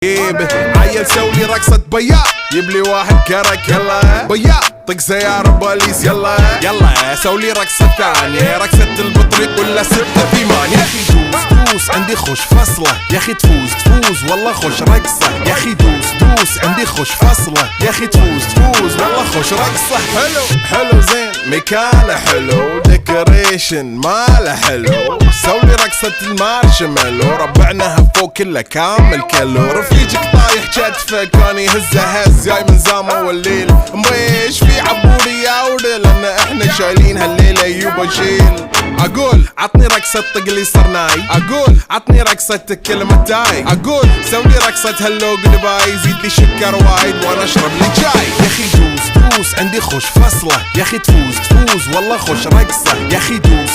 عيل سوي رقصة بيا يبلي واحد كرك يلا بيا طق سيارة بوليس يلا يلا سولي رقصة ثانية رقصة البطريق ولا 6 في 8 يا اخي دوس عندي خوش فصلة يا اخي تفوز والله خوش رقصة يا اخي دوس عندي خوش فصلة يا اخي تفوز والله خوش رقصة حلو زين مكانه حلو ديكوريشن ماله حلو سولي رقصة المارشميلو ربعناها فوق كله كامل كيلو رفيجك طايح كتفك كان يهز جاي من زامه والليل مبيش في عبوري يا ودي لان احنا شايلين هالليله يبا شيل اقول عطني رقصة طقلي صرناي اقول عطني رقصة كلمة تاي اقول سوي رقصة هلو قلباي زيد لي شكر وايد وانا اشرب لي جاي يا اخي دوس عندي خوش فصلة يا اخي تفوز والله خوش رقصة يا اخي دوس